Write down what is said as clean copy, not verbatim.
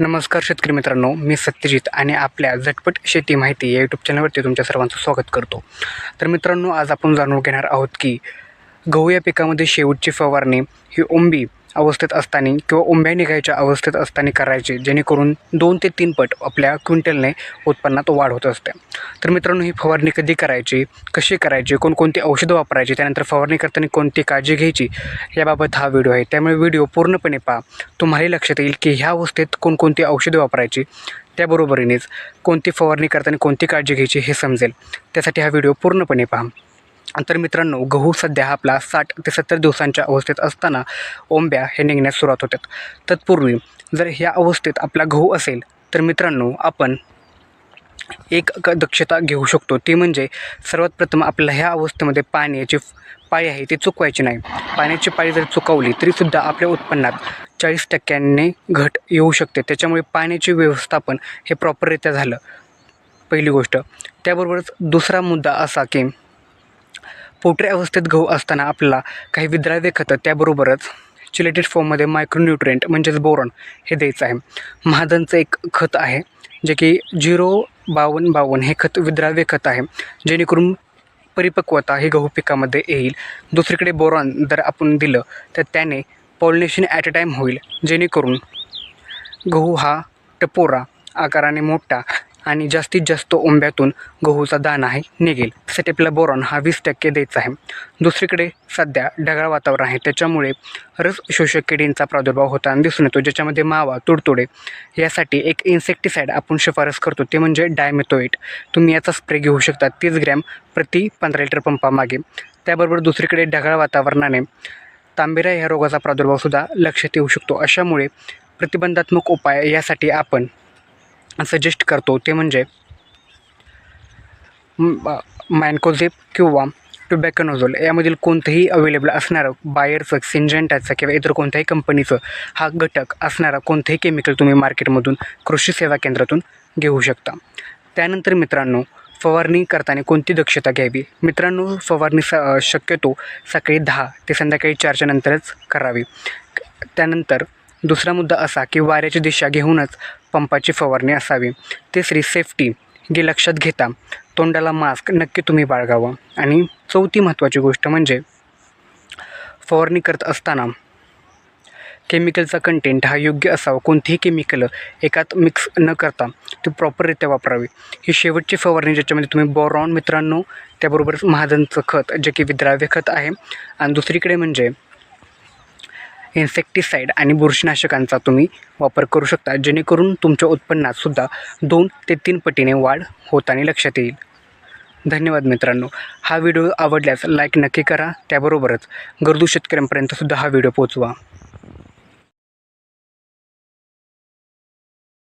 नमस्कार शेतकरी मित्रांनो, मी सत्यजित आणि आपल्या झटपट शेती माहिती या यूट्यूब चॅनलवरती तुमच्या सर्वांचं स्वागत करतो. तर मित्रांनो, आज आपण जाणून घेणार आहोत की गहू या पिकामध्ये शेवटची फवारणी ही ओंबी अवस्थेत असताना किंवा ओंब्या निघायच्या अवस्थेत असताना करायची, जेणेकरून 2 ते 3 पट आपल्या क्विंटलने उत्पन्नात वाढ होत असते. तर मित्रांनो, ही फवारणी कधी करायची, कशी करायची, कोणकोणती औषधं वापरायची, त्यानंतर फवारणी करताना कोणती काळजी घ्यायची, याबाबत हा व्हिडिओ आहे. त्यामुळे व्हिडिओ पूर्णपणे पहा. तुम्हालाही लक्षात येईल की ह्या अवस्थेत कोणकोणती औषधं वापरायची, त्याबरोबरीनेच कोणती फवारणी करताना कोणती काळजी घ्यायची हे समजेल. त्यासाठी हा व्हिडिओ पूर्णपणे पहा. तर मित्रांनो, गहू सध्या हा आपला 60 ते 70 दिवसांच्या अवस्थेत असताना ओंब्या हे निघण्यास सुरुवात होतात. तत्पूर्वी जर ह्या अवस्थेत आपला गहू असेल तर मित्रांनो, आपण एक दक्षता घेऊ शकतो. ती म्हणजे सर्वात प्रथम आपल्याला ह्या अवस्थेमध्ये पाण्याची पाळी आहे ती चुकवायची नाही. पाण्याची पाळी जर चुकवली तरीसुद्धा आपल्या उत्पन्नात 40% घट येऊ शकते. त्याच्यामुळे पाण्याचे व्यवस्थापन हे प्रॉपररित्या झालं, पहिली गोष्ट. त्याबरोबरच दुसरा मुद्दा असा की पोटरी अवस्थेत गहू असताना आपल्याला काही विद्राव्य खतं, त्याबरोबरच चिलेटेड फॉर्ममध्ये मायक्रोन्यूट्रिएंट म्हणजेच बोरॉन हे द्यायचं आहे. महादनचं एक खत आहे जे की 0-52-52 हे खत विद्राव्य खत आहे, जेणेकरून परिपक्वता ही गहू पिकामध्ये येईल. दुसरीकडे बोरॉन जर आपण दिलं तर त्याने पॉलिनेशन ॲट अ टाईम होईल, जेणेकरून गहू हा टपोरा आकाराने मोठा आणि जास्तीत जास्त ओंब्यातून गहूचा दाणा आहे निघेल. त्यासाठी आपल्याला बोरॉन हा 20% द्यायचा आहे. दुसरीकडे सध्या ढगाळ वातावरण आहे, त्याच्यामुळे रस शोषक किडींचा प्रादुर्भाव होताना दिसून येतो, ज्याच्यामध्ये मावा, तुडतुडे. यासाठी एक इन्सेक्टिसाईड आपण शिफारस करतो, ते म्हणजे डायमेथोएट. तुम्ही याचा स्प्रे घेऊ शकता 30 ग्रॅम प्रति 15 लिटर पंपामागे. त्याबरोबर दुसरीकडे ढगाळ वातावरणाने तांबेरा ह्या रोगाचा प्रादुर्भावसुद्धा लक्षात येऊ शकतो. अशामुळे प्रतिबंधात्मक उपाय यासाठी आपण सजेस्ट करतो ते म्हणजे मॅन्कोझेप किंवा टोबॅकोनोझोल यामधील कोणतंही अवेलेबल असणारं, बायरचं, सिंजेंटाचं किंवा इतर कोणत्याही कंपनीचं हा घटक असणारा कोणतंही केमिकल तुम्ही मार्केटमधून, कृषी सेवा केंद्रातून घेऊ शकता. त्यानंतर मित्रांनो, फवारणी करताना कोणती दक्षता घ्यावी. मित्रांनो, फवारणी शक्यतो सकाळी 10 ते संध्याकाळी 4च्या नंतरच करावी. त्यानंतर दुसरा मुद्दा असा की वाऱ्याची दिशा घेऊनच पंपाची फवारणी असावी. तिसरी सेफ्टी ही लक्षात घेता तोंडाला मास्क नक्की तुम्ही बाळगावं. आणि चौथी महत्त्वाची गोष्ट म्हणजे फवारणी करत असताना केमिकलचा कंटेंट हा योग्य असावा. कोणतेही केमिकल एकात मिक्स न करता ते प्रॉपररित्या वापरावी. ही शेवटची फवारणी ज्याच्यामध्ये तुम्ही बोरॉन मित्रांनो, त्याबरोबरच महादनचं खत जे की विद्राव्य खत आहे, आणि दुसरीकडे म्हणजे इन्सेक्टिसाईड आणि बुरशीनाशकांचा तुम्ही वापर करू शकता, जेणेकरून तुमच्या उत्पन्नातसुद्धा 2 ते 3 पटीने वाढ होताना लक्षात येईल. धन्यवाद मित्रांनो. हा व्हिडिओ आवडल्यास लाईक नक्की करा. त्याबरोबरच गरजू शेतकऱ्यांपर्यंतसुद्धा हा व्हिडिओ पोहोचवा.